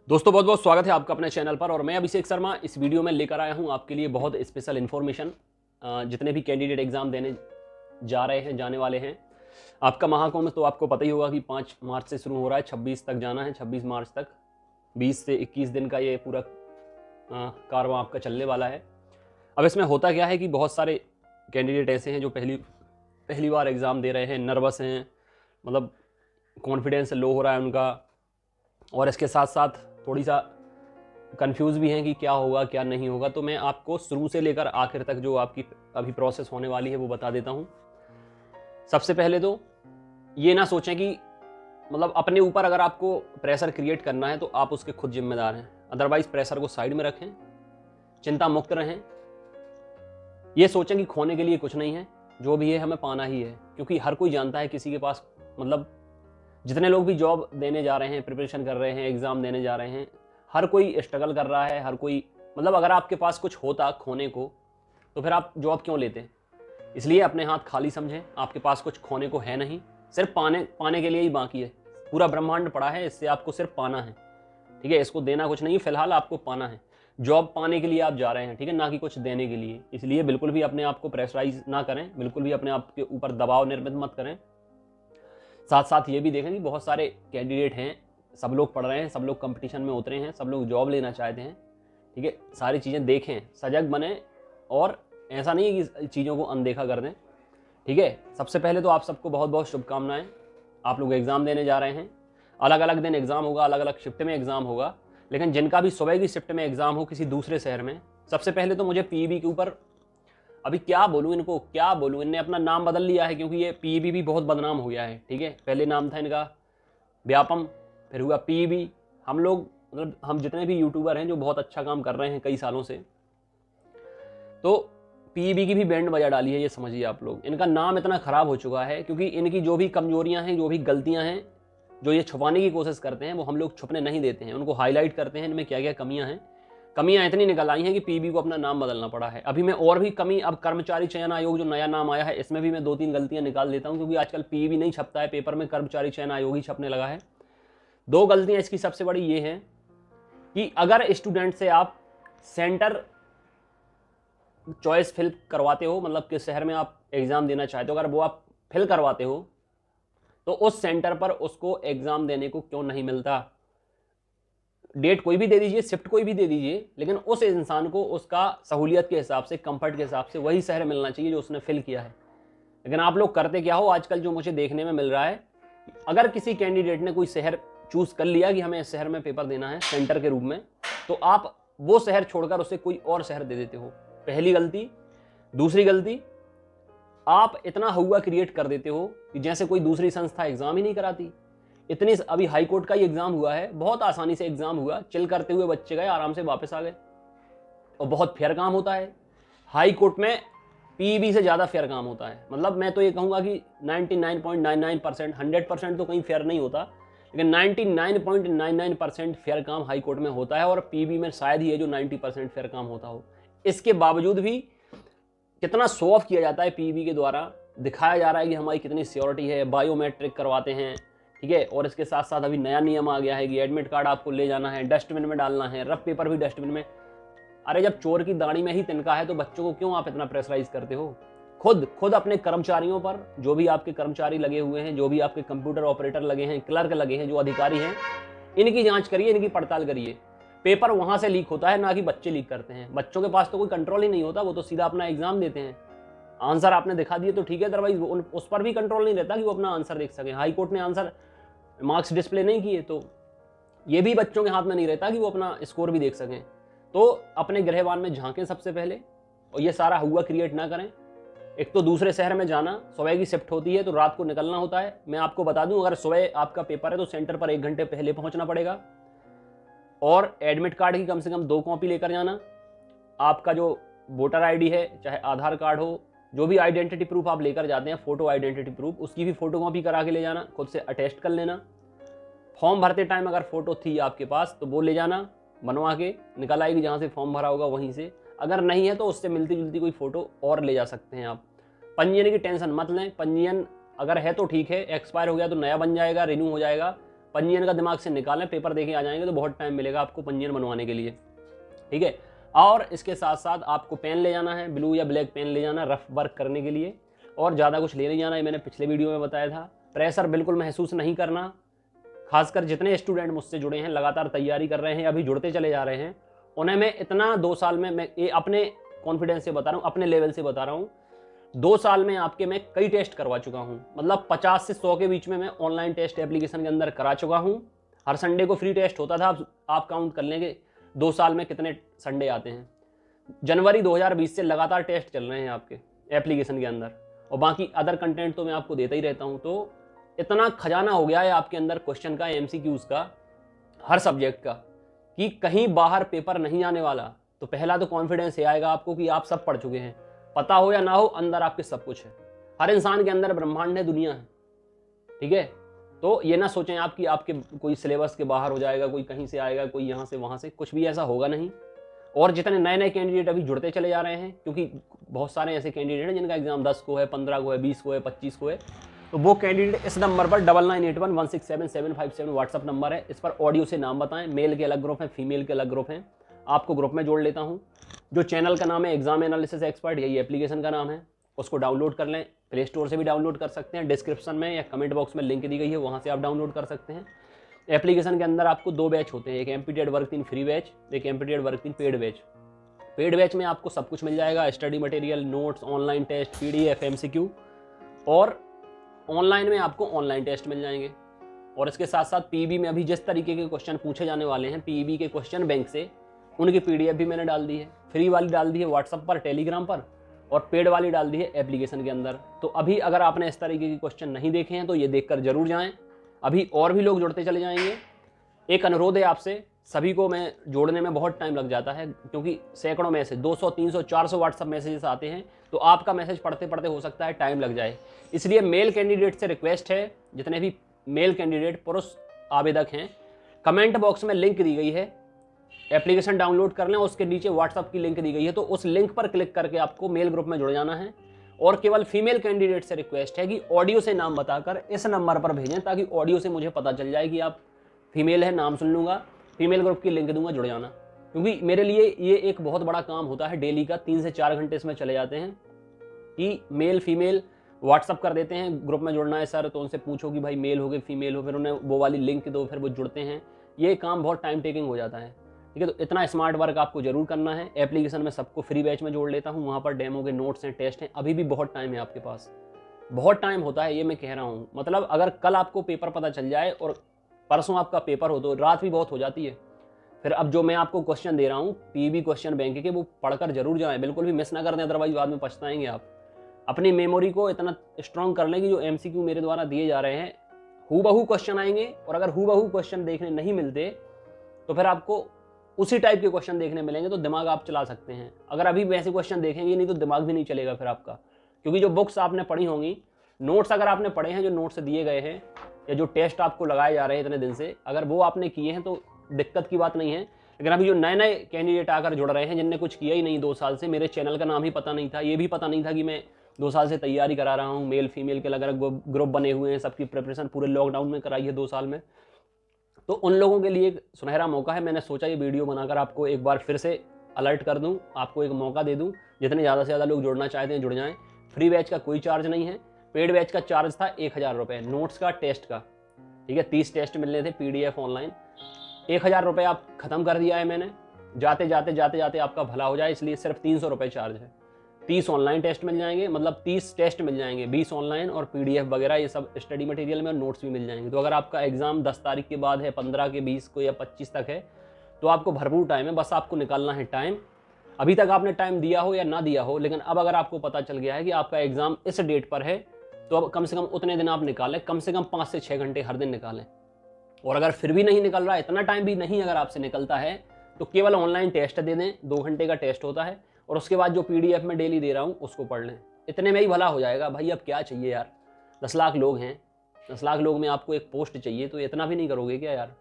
दोस्तों बहुत बहुत स्वागत है आपका अपने चैनल पर। और मैं अभिषेक शर्मा इस वीडियो में लेकर आया हूं आपके लिए बहुत स्पेशल इन्फॉर्मेशन। जितने भी कैंडिडेट एग्जाम देने जा रहे हैं, जाने वाले हैं, आपका महाकुंभ तो आपको पता ही होगा कि 5 मार्च से शुरू हो रहा है, 26 तक जाना है, 26 मार्च तक 20 से 21 दिन का ये पूरा कारवां आपका चलने वाला है। अब इसमें होता क्या है कि बहुत सारे कैंडिडेट ऐसे हैं जो पहली बार एग्ज़ाम दे रहे हैं, नर्वस हैं, मतलब कॉन्फिडेंस लो हो रहा है उनका, और इसके साथ साथ थोड़ी सा कंफ्यूज भी हैं कि क्या होगा क्या नहीं होगा। तो मैं आपको शुरू से लेकर आखिर तक जो आपकी अभी प्रोसेस होने वाली है वो बता देता हूँ। सबसे पहले तो ये ना सोचें कि मतलब अपने ऊपर अगर आपको प्रेशर क्रिएट करना है तो आप उसके खुद जिम्मेदार हैं। अदरवाइज प्रेशर को साइड में रखें, चिंता मुक्त रहें। ये सोचें कि खोने के लिए कुछ नहीं है, जो भी है हमें पाना ही है। क्योंकि हर कोई जानता है किसी के पास, मतलब जितने लोग भी जॉब देने जा रहे हैं, प्रिपरेशन कर रहे हैं, एग्ज़ाम देने जा रहे हैं, हर कोई स्ट्रगल कर रहा है, हर कोई, मतलब अगर आपके पास कुछ होता खोने को तो फिर आप जॉब क्यों लेते? इसलिए अपने हाथ खाली समझें, आपके पास कुछ खोने को है नहीं, सिर्फ पाने के लिए ही बाकी है। पूरा ब्रह्मांड पड़ा है, इससे आपको सिर्फ पाना है, ठीक है। इसको देना कुछ नहीं, फिलहाल आपको पाना है। जॉब पाने के लिए आप जा रहे हैं, ठीक है, ना कि कुछ देने के लिए। इसलिए बिल्कुल भी अपने आप को प्रेशराइज ना करें, बिल्कुल भी अपने आप के ऊपर दबाव निर्मित मत करें। साथ साथ ये भी देखें कि बहुत सारे कैंडिडेट हैं, सब लोग पढ़ रहे हैं, सब लोग कंपटीशन में उतरे हैं, सब लोग जॉब लेना चाहते हैं, ठीक है। सारी चीज़ें देखें, सजग बने, और ऐसा नहीं है कि चीज़ों को अनदेखा कर दें, ठीक है। सबसे पहले तो आप सबको बहुत बहुत शुभकामनाएं। आप लोग एग्ज़ाम देने जा रहे हैं, अलग अलग दिन एग्ज़ाम होगा, अलग अलग शिफ्ट में एग्ज़ाम होगा, लेकिन जिनका भी सुबह की शिफ्ट में एग्ज़ाम हो किसी दूसरे शहर में, सबसे पहले तो मुझे पीईबी के ऊपर अभी क्या बोलूँ, इनको क्या बोलूँ, इनने अपना नाम बदल लिया है, क्योंकि ये पीईबी भी बहुत बदनाम हो गया है, ठीक है। पहले नाम था इनका व्यापम, फिर हुआ पीईबी। हम लोग, मतलब हम जितने भी यूट्यूबर हैं जो बहुत अच्छा काम कर रहे हैं कई सालों से, तो पीईबी की भी बैंड बजा डाली है, ये समझिए आप लोग। इनका नाम इतना ख़राब हो चुका है क्योंकि इनकी जो भी कमजोरियां हैं, जो भी गलतियां हैं, जो ये छुपाने की कोशिश करते हैं, वो हम लोग छुपने नहीं देते हैं, उनको हाईलाइट करते हैं। इनमें क्या क्या कमियां हैं, कमियां इतनी निकल आई हैं कि पीबी को अपना नाम बदलना पड़ा है। अभी मैं और भी कमी, अब कर्मचारी चयन आयोग जो नया नाम आया है, इसमें भी मैं 2-3 गलतियां निकाल देता हूं, क्योंकि आजकल पीबी नहीं छपता है पेपर में, कर्मचारी चयन आयोग ही छपने लगा है। 2 गलतियां इसकी सबसे बड़ी ये है कि अगर स्टूडेंट से आप सेंटर चॉइस फिल करवाते हो, मतलब किस शहर में आप एग्जाम देना चाहते हो, अगर वो आप फिल करवाते हो तो उस सेंटर पर उसको एग्जाम देने को क्यों नहीं मिलता? डेट कोई भी दे दीजिए, शिफ्ट कोई भी दे दीजिए, लेकिन उस इंसान को उसका सहूलियत के हिसाब से, कंफर्ट के हिसाब से वही शहर मिलना चाहिए जो उसने फिल किया है। लेकिन आप लोग करते क्या हो आजकल, जो मुझे देखने में मिल रहा है, अगर किसी कैंडिडेट ने कोई शहर चूज कर लिया कि हमें इस शहर में पेपर देना है सेंटर के रूप में, तो आप वो शहर छोड़कर उसे कोई और शहर दे देते हो। पहली गलती। दूसरी गलती, आप इतना हुआ क्रिएट कर देते हो कि जैसे कोई दूसरी संस्था एग्जाम ही नहीं कराती। इतनी, अभी हाई कोर्ट का ही एग्जाम हुआ है, बहुत आसानी से एग्जाम हुआ, चिल करते हुए बच्चे गए, आराम से वापस आ गए, और बहुत फेयर काम होता है। हाई कोर्ट में पीईबी से ज़्यादा फेयर काम होता है। मतलब मैं तो ये कहूँगा कि 99.99%, 100% तो कहीं फेयर नहीं होता, लेकिन 99.99% फेयर काम हाई कोर्ट में होता है, और पीईबी में शायद ही है जो 90% फेयर काम होता हो। इसके बावजूद भी कितना शो ऑफ किया जाता है पीईबी के द्वारा, दिखाया जा रहा है कि हमारी कितनी सिक्योरिटी है, बायोमेट्रिक करवाते हैं, ठीक है। और इसके साथ साथ अभी नया नियम आ गया है कि एडमिट कार्ड आपको ले जाना है, डस्टबिन में डालना है, रफ पेपर भी डस्टबिन में। अरे जब चोर की दाढ़ी में ही तिनका है तो बच्चों को क्यों आप इतना प्रेशराइज करते हो? खुद अपने कर्मचारियों पर, जो भी आपके कर्मचारी लगे हुए हैं, जो भी आपके कंप्यूटर ऑपरेटर लगे हैं, क्लर्क लगे हैं, जो अधिकारी हैं, इनकी जांच करिए, इनकी पड़ताल करिए। पेपर वहां से लीक होता है, ना कि बच्चे लीक करते हैं। बच्चों के पास तो कोई कंट्रोल ही नहीं होता, वो तो सीधा अपना एग्जाम देते हैं। आंसर आपने दिखा दिए तो ठीक है, अदरवाइज उस पर भी कंट्रोल नहीं रहता कि वो अपना आंसर देख सके। हाई कोर्ट ने आंसर मार्क्स डिस्प्ले नहीं किए तो ये भी बच्चों के हाथ में नहीं रहता कि वो अपना स्कोर भी देख सकें। तो अपने गृहवान में झांकें सबसे पहले, और ये सारा हुआ क्रिएट ना करें। एक तो दूसरे शहर में जाना, सुबह की शिफ्ट होती है तो रात को निकलना होता है। मैं आपको बता दूं, अगर सुबह आपका पेपर है तो सेंटर पर 1 घंटे पहले पहुंचना पड़ेगा, और एडमिट कार्ड की कम से कम 2 कॉपी लेकर जाना। आपका जो वोटर आईडी है, चाहे आधार कार्ड हो, जो भी आइडेंटिटी प्रूफ आप लेकर जाते हैं, फोटो आइडेंटिटी प्रूफ, उसकी भी फोटो कॉपी करा के ले जाना, खुद से अटेस्ट कर लेना। फॉर्म भरते टाइम अगर फोटो थी आपके पास तो वो ले जाना, बनवा के निकल आएगी जहाँ से फॉर्म भरा होगा वहीं से। अगर नहीं है तो उससे मिलती जुलती कोई फोटो और ले जा सकते हैं आप। पंजीयन की टेंशन मत लें, पंजीयन अगर है तो ठीक है, एक्सपायर हो गया तो नया बन जाएगा, रिन्यू हो जाएगा। पंजीयन का दिमाग से निकालें, पेपर देके आ जाएंगे तो बहुत टाइम मिलेगा आपको पंजीयन बनवाने के लिए, ठीक है। और इसके साथ साथ आपको पेन ले जाना है, ब्लू या ब्लैक पेन ले जाना रफ वर्क करने के लिए, और ज़्यादा कुछ ले नहीं जाना है, मैंने पिछले वीडियो में बताया था। प्रेशर बिल्कुल महसूस नहीं करना, खासकर जितने स्टूडेंट मुझसे जुड़े हैं, लगातार तैयारी कर रहे हैं, अभी जुड़ते चले जा रहे हैं, उन्हें मैं इतना 2 साल में, मैं ये अपने कॉन्फिडेंस से बता रहा हूँ, अपने लेवल से बता रहा हूँ, 2 साल में आपके मैं कई टेस्ट करवा चुका हूँ। मतलब 50 से 100 के बीच में मैं ऑनलाइन टेस्ट एप्लीकेशन के अंदर करा चुका हूँ। हर संडे को फ्री टेस्ट होता था। आप काउंट कर लेंगे 2 साल में कितने संडे आते हैं। जनवरी 2020 से लगातार टेस्ट चल रहे हैं आपके एप्लीकेशन के अंदर, और बाकी अदर कंटेंट तो मैं आपको देता ही रहता हूँ। तो इतना खजाना हो गया है आपके अंदर क्वेश्चन का, MCQs का, हर सब्जेक्ट का, कि कहीं बाहर पेपर नहीं आने वाला। तो पहला तो कॉन्फिडेंस ये आएगा आपको कि आप सब पढ़ चुके हैं, पता हो या ना हो, अंदर आपके सब कुछ है। हर इंसान के अंदर ब्रह्मांड है, दुनिया है, ठीक है। तो ये ना सोचें आप कि आपके कोई सिलेबस के बाहर हो जाएगा, कोई कहीं से आएगा, कोई यहाँ से वहाँ से, कुछ भी ऐसा होगा नहीं। और जितने नए नए कैंडिडेट अभी जुड़ते चले जा रहे हैं, क्योंकि बहुत सारे ऐसे कैंडिडेट हैं जिनका एग्जाम 10 को है, 15 को है, 20 को है, 25 को है, तो वो कैंडिडेट इस नंबर पर 9981167757 व्हाट्सअप नंबर है, इस पर ऑडियो से नाम बताएं। मेल के अलग ग्रुप हैं, फीमेल के अलग ग्रुप हैं, आपको ग्रुप में जोड़ लेता हूँ। जो चैनल का नाम है एग्जाम एनालिसिस एक्सपर्ट, यही एप्लीकेशन का नाम है, उसको डाउनलोड कर लें। प्ले स्टोर से भी डाउनलोड कर सकते हैं, डिस्क्रिप्शन में या कमेंट बॉक्स में लिंक दी गई है, वहाँ से आप डाउनलोड कर सकते हैं। एप्लीकेशन के अंदर आपको 2 बैच होते हैं, एक एमपीटीएड वर्क 3 फ्री बैच, एक एमपीटीएड work 3 paid batch. Paid batch में आपको सब कुछ मिल जाएगा, study material, notes, online test, PDF, MCQ, और ऑनलाइन में आपको ऑनलाइन टेस्ट मिल जाएंगे। और इसके साथ साथ PEB में अभी जिस तरीके के क्वेश्चन पूछे जाने वाले हैं PEB के क्वेश्चन बैंक से, उनकी PDF भी मैंने डाल दी है। फ्री वाली डाल दी है व्हाट्सएप पर, टेलीग्राम पर, और पेड वाली डाल दी है एप्लीकेशन के अंदर। तो अभी अगर आपने इस तरीके के क्वेश्चन नहीं देखे हैं तो ये देखकर जरूर जाएं, अभी और भी लोग जुड़ते चले जाएंगे। एक अनुरोध है आपसे, सभी को मैं जोड़ने में बहुत टाइम लग जाता है, क्योंकि सैकड़ों मैसेज, 200, 300, 400 व्हाट्सएप मैसेजेस आते हैं, तो आपका मैसेज पढ़ते पढ़ते हो सकता है टाइम लग जाए। इसलिए मेल कैंडिडेट से रिक्वेस्ट है, जितने भी मेल कैंडिडेट पुरुष आवेदक हैं, कमेंट बॉक्स में लिंक दी गई है, एप्लीकेशन डाउनलोड कर लें, उसके नीचे व्हाट्सएप की लिंक दी गई है, तो उस लिंक पर क्लिक करके आपको मेल ग्रुप में जुड़ जाना है। और केवल फीमेल कैंडिडेट से रिक्वेस्ट है कि ऑडियो से नाम बताकर इस नंबर पर भेजें, ताकि ऑडियो से मुझे पता चल जाए कि आप फीमेल है, नाम सुन लूँगा, फीमेल ग्रुप की लिंक दूंगा, जुड़ जाना। क्योंकि मेरे लिए ये एक बहुत बड़ा काम होता है, डेली का 3 से 4 घंटे इसमें चले जाते हैं कि मेल फीमेल व्हाट्सअप कर देते हैं, ग्रुप में जुड़ना है सर, तो उनसे पूछो कि भाई मेल हो गए फीमेल हो, फिर उन्हें वो वाली लिंक दो, फिर वो जुड़ते हैं। ये काम बहुत टाइम टेकिंग हो जाता है, ठीक है। तो इतना स्मार्ट वर्क आपको जरूर करना है। एप्लीकेशन में सबको फ्री बैच में जोड़ लेता हूँ, वहाँ पर डेमो के नोट्स हैं, टेस्ट हैं। अभी भी बहुत टाइम है आपके पास, बहुत टाइम होता है, ये मैं कह रहा हूँ। मतलब अगर कल आपको पेपर पता चल जाए और परसों आपका पेपर हो तो रात भी बहुत हो जाती है। फिर अब जो मैं आपको क्वेश्चन दे रहा हूँ PEB क्वेश्चन बैंक के, वो पढ़कर जरूर जाएं, बिल्कुल भी मिस ना कर दें, अदरवाइज बाद में पछताएंगे आप। अपनी मेमोरी को इतना स्ट्रांग कर लें कि जो MCQ मेरे द्वारा दिए जा रहे हैं हूबहू क्वेश्चन आएंगे, और अगर हूबहू क्वेश्चन देखने नहीं मिलते तो फिर आपको उसी टाइप के क्वेश्चन देखने मिलेंगे, तो दिमाग आप चला सकते हैं। अगर अभी वैसे क्वेश्चन देखेंगे नहीं तो दिमाग भी नहीं चलेगा फिर आपका, क्योंकि जो बुक्स आपने पढ़ी होंगी, नोट्स अगर आपने पढ़े हैं, जो नोट्स दिए गए हैं, या जो टेस्ट आपको लगाए जा रहे हैं इतने दिन से, अगर वो आपने किए हैं तो दिक्कत की बात नहीं है। लेकिन अभी जो नए नए कैंडिडेट आकर जुड़ रहे हैं, जिनने कुछ किया ही नहीं 2 साल से, मेरे चैनल का नाम ही पता नहीं था, ये भी पता नहीं था कि मैं 2 साल से तैयारी करा रहा हूँ, मेल फीमेल के अलग अलग ग्रुप बने हुए हैं, सबकी प्रिपरेशन पूरे लॉकडाउन में कराई है 2 साल में, तो उन लोगों के लिए एक सुनहरा मौका है। मैंने सोचा ये वीडियो बनाकर आपको एक बार फिर से अलर्ट कर दूं, आपको एक मौका दे दूं, जितने ज़्यादा से ज़्यादा लोग जुड़ना चाहते हैं जुड़ जाएं। फ्री बैच का कोई चार्ज नहीं है, पेड बैच का चार्ज था 1000 रुपये, नोट्स का, टेस्ट का, ठीक है। 30 टेस्ट मिलने थे PDF ऑनलाइन, 1000 रुपये आप ख़त्म कर दिया है मैंने। जाते जाते आपका भला हो जाए, इसलिए सिर्फ 300 रुपये चार्ज है। 30 ऑनलाइन टेस्ट मिल जाएंगे, मतलब 30 टेस्ट मिल जाएंगे, 20 ऑनलाइन, और PDF वगैरह ये सब स्टडी मटेरियल में, और नोट्स भी मिल जाएंगे। तो अगर आपका एग्जाम 10 तारीख के बाद है, 15 के 20 को या 25 तक है, तो आपको भरपूर टाइम है, बस आपको निकालना है टाइम। अभी तक आपने टाइम दिया हो या ना दिया हो, लेकिन अब अगर आपको पता चल गया है कि आपका एग्जाम इस डेट पर है, तो अब कम से कम उतने दिन आप निकालें, कम से कम 5 से 6 घंटे हर दिन निकालें। और अगर फिर भी नहीं निकल रहा, इतना टाइम भी नहीं अगर आपसे निकलता है, तो केवल ऑनलाइन टेस्ट दे दें, 2 घंटे का टेस्ट होता है, और उसके बाद जो PDF में डेली दे रहा हूँ उसको पढ़ लें। इतने में ही भला हो जाएगा भाई, अब क्या चाहिए यार। 10 लाख लोग हैं, 10 लाख लोग में आपको एक पोस्ट चाहिए, तो इतना भी नहीं करोगे क्या यार?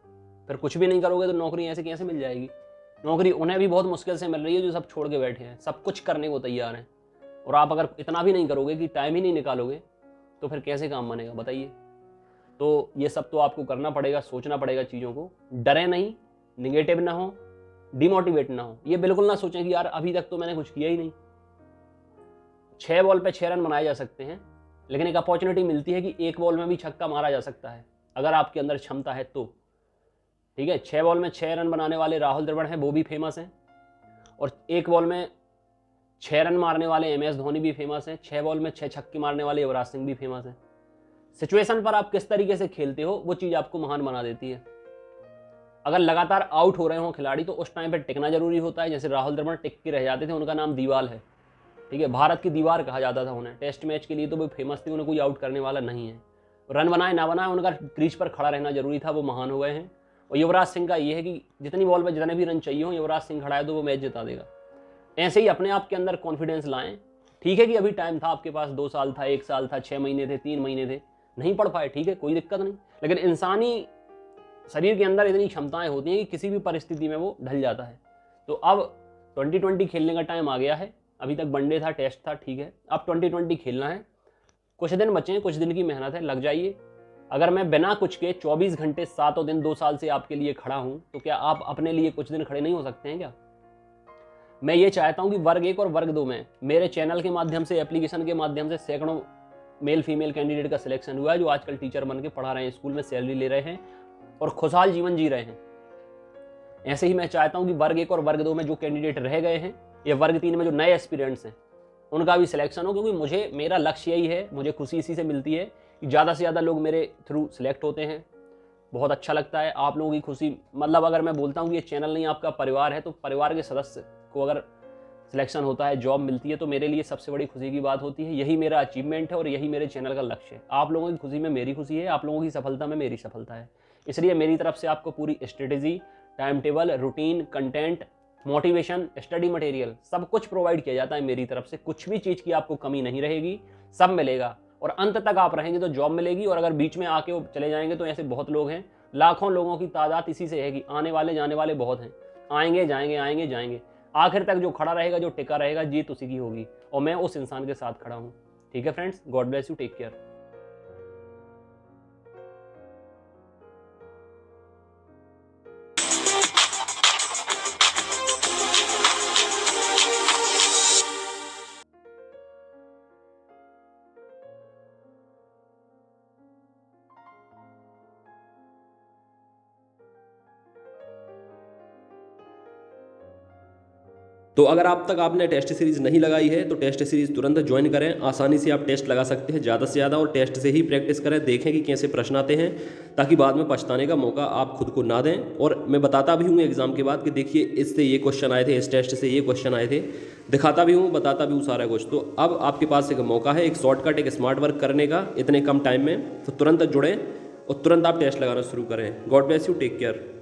फिर कुछ भी नहीं करोगे तो नौकरी ऐसे कैसे मिल जाएगी? नौकरी उन्हें भी बहुत मुश्किल से मिल रही है जो सब छोड़ के बैठे हैं, सब कुछ करने को तैयार हैं। और आप अगर इतना भी नहीं करोगे कि टाइम ही नहीं निकालोगे, तो फिर कैसे काम बनेगा बताइए? तो ये सब तो आपको करना पड़ेगा, सोचना पड़ेगा चीज़ों को। डरे नहीं, निगेटिव ना हो, डिमोटिवेट ना हो। ये बिल्कुल ना सोचें कि यार अभी तक तो मैंने कुछ किया ही नहीं। 6 बॉल पे 6 रन बनाए जा सकते हैं, लेकिन एक अपॉर्चुनिटी मिलती है कि 1 बॉल में भी छक्का मारा जा सकता है अगर आपके अंदर क्षमता है तो। ठीक है, 6 बॉल में 6 रन बनाने वाले राहुल द्रविड़ हैं, वो भी फेमस हैं। और 1 बॉल में 6 रन मारने वाले MS धोनी भी फेमस हैं। 6 बॉल में 6 छक्के मारने वाले युवराज सिंह भी फेमस हैं। सिचुएशन पर आप किस तरीके से खेलते हो वो चीज़ आपको महान बना देती है। अगर लगातार आउट हो रहे हो खिलाड़ी तो उस टाइम पर टिकना जरूरी होता है। जैसे राहुल द्रविड़ टिक के रह जाते थे, उनका नाम दीवाल है। ठीक है, भारत की दीवार कहा जाता था उन्हें। टेस्ट मैच के लिए तो वो फेमस थी, उन्हें कोई आउट करने वाला नहीं है। रन बनाए ना बनाए, उनका क्रीज पर खड़ा रहना जरूरी था, वो महान हो गए हैं। और युवराज सिंह का ये है कि जितनी बॉल पर जितने भी रन चाहिए हो, युवराज सिंह खड़ा है तो वो मैच जिता देगा। ऐसे ही अपने आप के अंदर कॉन्फिडेंस लाएं। ठीक है कि अभी टाइम था, आपके पास 2 साल था, 1 साल था, 6 महीने थे, 3 महीने थे, नहीं पढ़ पाए, ठीक है, कोई दिक्कत नहीं। लेकिन इंसानी शरीर के अंदर इतनी क्षमताएं होती हैं कि किसी भी परिस्थिति में वो ढल जाता है। तो अब 2020 खेलने का टाइम आ गया है। अभी तक वनडे था, टेस्ट था, ठीक है, अब 2020 खेलना है। कुछ दिन बचे हैं, कुछ दिन की मेहनत है, लग जाइए। अगर मैं बिना कुछ के 24 घंटे 7 दिन 2 साल से आपके लिए खड़ा हूं, तो क्या आप अपने लिए कुछ दिन खड़े नहीं हो सकते हैं क्या? मैं ये चाहता हूं कि वर्ग 1 और वर्ग 2 में मेरे चैनल के माध्यम से, एप्लीकेशन के माध्यम से सैकड़ों मेल फीमेल कैंडिडेट का सिलेक्शन हुआ है, जो आजकल टीचर बन के पढ़ा रहे हैं, स्कूल में सैलरी ले रहे हैं और खुशहाल जीवन जी रहे हैं। ऐसे ही मैं चाहता हूं कि वर्ग 1 और वर्ग 2 में जो कैंडिडेट रह गए हैं, या वर्ग 3 में जो नए एस्पिरेंट्स हैं, उनका भी सिलेक्शन हो। क्योंकि मेरा लक्ष्य यही है, मुझे खुशी इसी से मिलती है कि ज़्यादा से ज़्यादा लोग मेरे थ्रू सिलेक्ट होते हैं। बहुत अच्छा लगता है आप लोगों की खुशी। मतलब अगर मैं बोलता हूँ कि ये चैनल नहीं आपका परिवार है, तो परिवार के सदस्य को अगर सिलेक्शन होता है, जॉब मिलती है, तो मेरे लिए सबसे बड़ी खुशी की बात होती है। यही मेरा अचीवमेंट है और यही मेरे चैनल का लक्ष्य है। आप लोगों की खुशी में मेरी खुशी है, आप लोगों की सफलता में मेरी सफलता है। इसलिए मेरी तरफ से आपको पूरी strategy, time table, routine, content, motivation, study material सब कुछ प्रोवाइड किया जाता है मेरी तरफ से। कुछ भी चीज़ की आपको कमी नहीं रहेगी, सब मिलेगा। और अंत तक आप रहेंगे तो जॉब मिलेगी। और अगर बीच में आके वो चले जाएंगे तो ऐसे बहुत लोग हैं, लाखों लोगों की तादाद इसी से है कि आने वाले जाने वाले बहुत हैं, आएंगे जाएंगे आएंगे जाएंगे। आखिर तक जो खड़ा रहेगा, जो टिका रहेगा, जीत उसी की होगी। और मैं उस इंसान के साथ खड़ा हूँ। ठीक है friends, God bless you, take care. तो अगर आप तक आपने टेस्ट सीरीज़ नहीं लगाई है तो टेस्ट सीरीज़ तुरंत ज्वाइन करें। आसानी से आप टेस्ट लगा सकते हैं ज़्यादा से ज़्यादा, और टेस्ट से ही प्रैक्टिस करें, देखें कि कैसे प्रश्न आते हैं, ताकि बाद में पछताने का मौका आप खुद को ना दें। और मैं बताता भी हूँ एग्जाम के बाद कि देखिए इससे ये क्वेश्चन आए थे, इस टेस्ट से ये क्वेश्चन आए थे, दिखाता भी हूँ, बताता भी हूँ सारा कुछ। तो अब आपके पास एक मौका है, एक शॉर्टकट, एक स्मार्ट वर्क करने का इतने कम टाइम में। तो तुरंत जुड़ें और तुरंत आप टेस्ट लगाना शुरू करें। God bless you, take care.